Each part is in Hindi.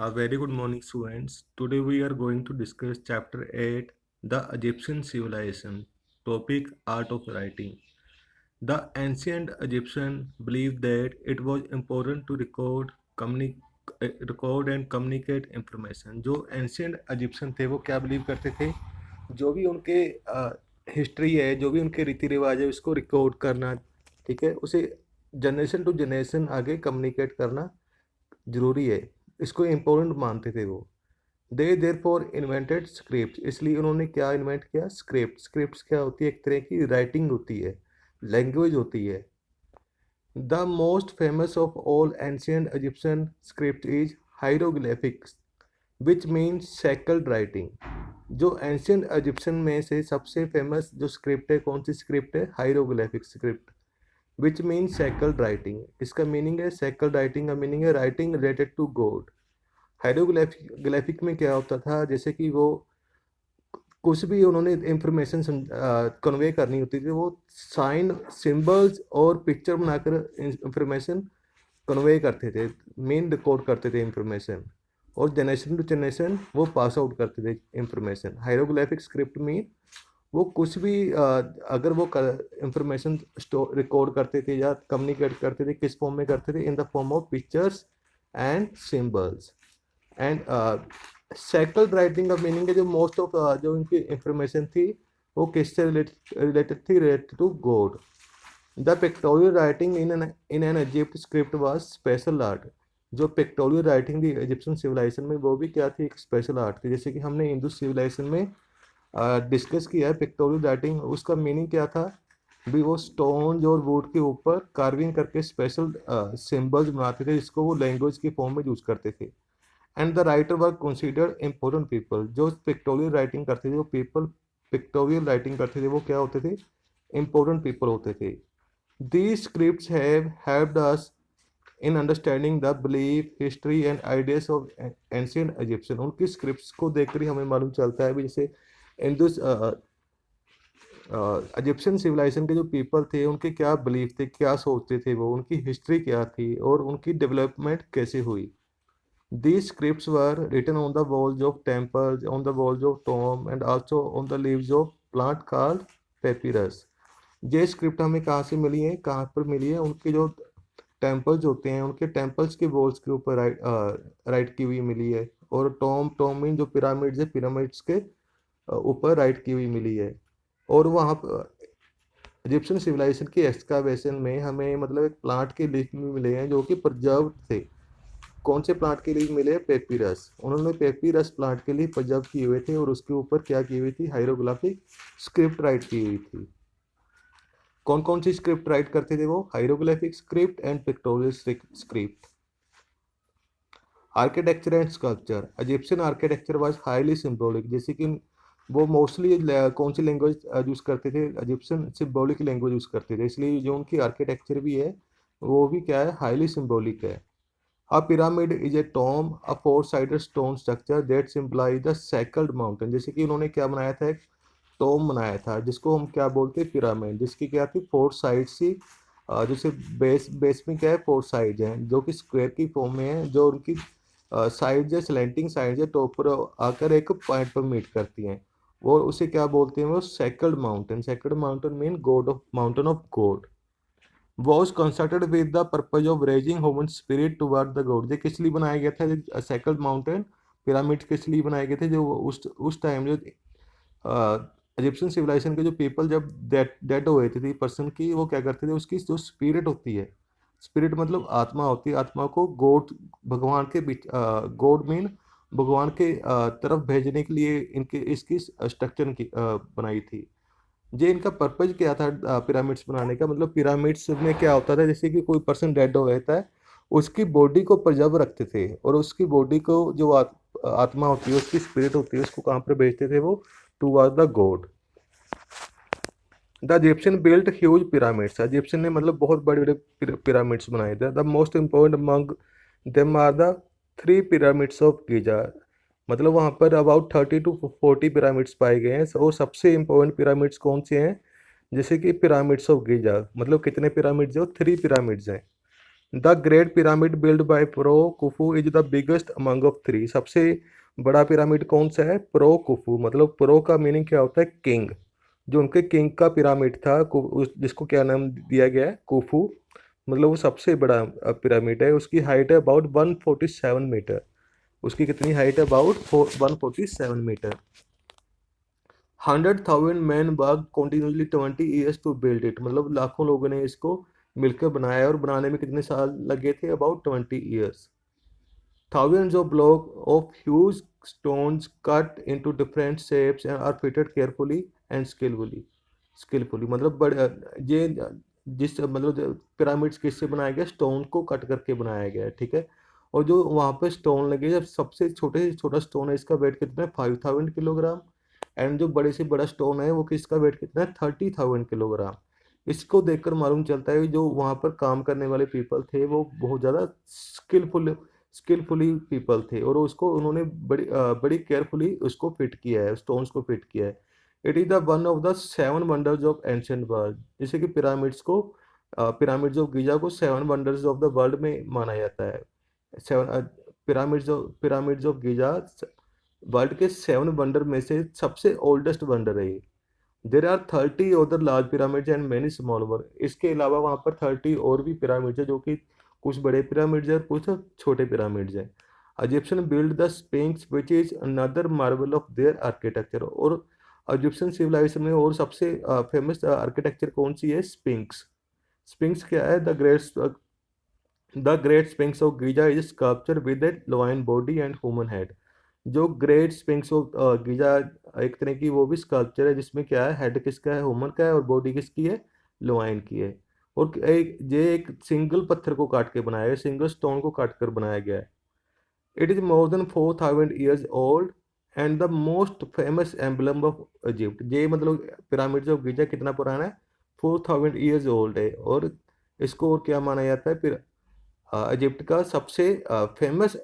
A very good morning, students. Today we are going to discuss chapter 8, the Egyptian civilization. Topic: Art of writing. The ancient Egyptian believed that it was important to record and communicate information. जो ancient Egyptian थे वो क्या believe करते थे? जो भी उनके हिस्ट्री है, जो भी उनके रीति रिवाज है, उसको रिकॉर्ड करना, ठीक है, उसे जनरेशन टू जनरेशन आगे कम्युनिकेट करना जरूरी है। इसको इम्पोर्टेंट मानते थे वो। दे देयर फॉर इन्वेंटेड स्क्रिप्ट, इसलिए उन्होंने क्या इन्वेंट किया? स्क्रिप्ट। स्क्रिप्ट क्या होती है? एक तरह की राइटिंग होती है, लैंग्वेज होती है। The most famous of all ancient Egyptian script is hieroglyphics which means sacred writing. जो एंशियंट इजिप्शियन में से सबसे फेमस जो स्क्रिप्ट है, कौन सी स्क्रिप्ट है? Hieroglyphic script which means sacred writing. इसका मीनिंग है, शेकल्ड राइटिंग का मीनिंग है writing related to God. Hieroglyphic में क्या होता था, जैसे कि वो कुछ भी उन्होंने इंफॉर्मेशन कन्वे करनी होती थी, वो साइन सिंबल्स और पिक्चर बनाकर इंफॉर्मेशन कन्वे करते थे, मेन रिकॉर्ड करते थे इंफॉर्मेशन, और जनरेशन टू जनरेशन वो पास आउट करते थे इंफॉर्मेशन। हायरोग्लिफिक स्क्रिप्ट में वो कुछ भी अगर वो इंफॉर्मेशन रिकॉर्ड करते थे या कम्युनिकेट करते थे, किस फॉर्म में करते थे? In the form of pictures and symbols. And sacred writing का मीनिंग है जो मोस्ट ऑफ जो इनकी इंफॉर्मेशन थी वो किससे रिलेटेड थी? Related to God. The pictorial writing in an Egypt script was special art. जो पिक्टोरियल राइटिंग थी इजिप्शियन सिविलाइजेशन में, वो भी क्या थी? एक स्पेशल आर्ट थी। जैसे कि हमने हिंदू सिविलाइजेशन में डिस्कस किया है पिक्टोरियल राइटिंग, उसका मीनिंग क्या था भी? वो स्टोन और वुड के ऊपर कार्विंग करके स्पेशल सिंबल्स बनाते थे, जिसको वो लैंग्वेज के फॉर्म में यूज करते थे। And the writer were considered important people. जो पिक्टोरियल राइटिंग करते थे, जो पीपल पिक्टोरियल राइटिंग करते थे, वो क्या होते थे? इम्पोर्टेंट पीपल होते थे। These scripts have helped us in understanding the belief, history and ideas of ancient Egyptian. उनकी स्क्रिप्ट्स को देखकर ही हमें मालूम चलता है भी, जैसे हिंदू इजिप्शियन सिविलाइजेशन के जो पीपल थे, उनके क्या बिलीफ थे, क्या सोचते थे वो, उनकी हिस्ट्री क्या थी, और उनकी डेवलपमेंट कैसे हुई। These scripts were written on the walls of temples, on the walls of tombs, and also on the leaves of plant called papyrus. ये स्क्रिप्ट हमें कहाँ से मिली है? कहाँ पर मिली है? उनके जो टेम्पल्स होते हैं, उनके टेम्पल्स के वॉल्स के ऊपर राइट की हुई मिली है। और टॉम मीन जो पिरामिड्स है, पिरामिड्स के ऊपर राइट की हुई मिली है। और वहाँ पर इजिप्शियन सिविलाइजेशन की एक्सकावेशन में हमें मतलब एक प्लांट के लीफ भी मिले हैं जो कि प्रिजर्व थे। कौन से प्लांट के लिए मिले? पेपीरस। उन्होंने पेपीरस प्लांट के लिए प्रिजर्व किए हुए थे, और उसके ऊपर क्या की हुई थी? हायरोग्लिफिक स्क्रिप्ट राइट की हुई थी। कौन कौन सी स्क्रिप्ट राइट करते थे वो? Hieroglyphic script and pictorial script. Architecture and sculpture. Egyptian architecture was highly symbolic. जैसे कि वो मोस्टली कौन सी लैंग्वेज यूज करते थे? इजिप्शियन सिंबॉलिक लैंग्वेज यूज करते थे, इसलिए जो उनकी आर्किटेक्चर भी है वो भी क्या है? हाईली सिंबॉलिक है। A pyramid is a tomb, a four-sided stone structure that symbolize the sacred mountain। जैसे कि उन्होंने क्या बनाया था? एक टॉम बनाया था, जिसको हम क्या बोलते हैं? पिरामिड। जिसकी क्या थी? फोर साइड सी, जैसे बेस में क्या है? फोर साइड हैं जो कि स्क्वायर की फॉर्म में है। जो उनकी साइड है, स्लैंटिंग साइड है, टॉप पर आकर एक पॉइंट पर मीट करती हैं, वो उसे क्या बोलते हैं? वो sacred mountain. Sacred mountain mean God of mountain of God. was constructed with the purpose of raising human spirit toward the god। ये किस लिए बनाया गया था? सेकंड माउंटेन पिरामिड किस लिए बनाए गए थे? जो उस टाइम जो इजिप्शियन सिविलाइजेशन के जो पीपल जब डेड हो गए थे पर्सन की, वो क्या करते थे? उसकी जो स्पिरिट होती है, स्पिरिट मतलब आत्मा होती है, आत्मा को गॉड, भगवान के बीच, गॉड मीन भगवान के तरफ भेजने के लिए इनके इसकी स्ट्रक्चर की बनाई थी। ये इनका पर्पज क्या था पिरामिड्स बनाने का? मतलब पिरामिड्स में क्या होता था, जैसे कि कोई पर्सन डेड हो जाता है, उसकी बॉडी को प्रिजर्व रखते थे, और उसकी बॉडी को जो आत्मा होती है, उसकी स्पिरिट होती है, उसको कहाँ पर भेजते थे वो? Toward the God. The Egyptian built huge pyramids. Egyptian ने मतलब बहुत बड़े बड़े पिरामिड्स बनाए थे। The most important among them are the three pyramids of Giza. मतलब वहाँ पर अबाउट 30 to 40 पिरामिड्स पाए गए हैं, और सबसे इम्पोर्टेंट पिरामिड्स कौन से हैं? जैसे कि पिरामिड्स ऑफ गीजा। मतलब कितने पिरामिड्स हैं? 3 पिरामिड्स हैं। The great pyramid build by pro कुफू is the biggest among of three. सबसे बड़ा पिरामिड कौन सा है? प्रो कुफू। मतलब प्रो का मीनिंग क्या होता है? किंग। जो उनके किंग का पिरामिड था जिसको क्या नाम दिया गया है? कुफू। मतलब वो सबसे बड़ा पिरामिड है। उसकी हाइट है अबाउट 147 मीटर। उसकी कितनी हाइट है? About 147 metre. 100,000 man work continuously 20 years to build it. मतलब लाखों लोगों ने इसको मिलकर बनाया और बनाने में कितने साल लगे थे? About 20 years. Thousands of blocks of huge stones cut into different shapes and are fitted carefully and skillfully मतलब बड़े ये जिस मतलब पिरामिड्स किससे बनाया गया? स्टोन को कट करके बनाया गया है, ठीक है। और जो वहाँ पे स्टोन लगे, जब सबसे छोटे से छोटा स्टोन है, इसका वेट कितना है? 5,000 किलोग्राम। एंड जो बड़े से बड़ा स्टोन है वो किसका वेट कितना है? 30,000 किलोग्राम। इसको देखकर मालूम चलता है कि जो वहाँ पर काम करने वाले पीपल थे वो बहुत ज़्यादा स्किलफुली पीपल थे, और उसको उन्होंने बड़ी केयरफुली उसको फिट किया है, स्टोन्स को फिट किया है। It is the one of the 7 wonders of ancient world. जैसे कि पिरामिड्स ऑफ गीजा को 7 वंडर्स ऑफ द वर्ल्ड में माना जाता है। Seven pyramids of Giza world के 7 वंडर में से सबसे ओल्डेस्ट वंडर है ये। There are 30 other large pyramids and many small one. इसके अलावा वहाँ पर 30 और भी पिरामिड्स है, जो कि कुछ बड़े पिरामिड्स है और कुछ छोटे पिरामिड्स है। Egyptian build the Spinks which is another Marvel of their architecture. और इजिप्शियन सिविलाइजेशन में और सबसे फेमस आर्किटेक्चर कौन सी है? स्पिंक्स। स्पिंक्स क्या है? The great Spinks of Giza is sculpture with A lion body and human head. जो ग्रेट स्पिंक्स ऑफ गीजा एक तरह की वो भी स्कल्पचर है, जिसमें क्या है? हेड किसका है? ह्यूमन का है। और बॉडी किसकी है? लोआइन की है। और एक सिंगल पत्थर को काट के बनाया गया, सिंगल स्टोन को काट कर बनाया गया है। It is more than 4,000 years old and the most famous emblem of Egypt. ये मतलब पिरामिड्स ऑफ गीजा कितना पुराना है? 4,000 ईयर्स ओल्ड है। और इसको और क्या माना जाता है? फिर इजिप्ट का सबसे फेमस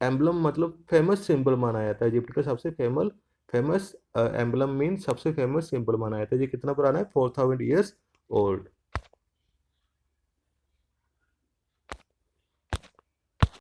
एम्बलम मतलब फेमस सिंबल माना जाता है। इजिप्ट का सबसे फेमस एम्बलम मीन सबसे फेमस सिंबल माना जाता है। ये कितना पुराना है? 4,000 ईयर्स ओल्ड।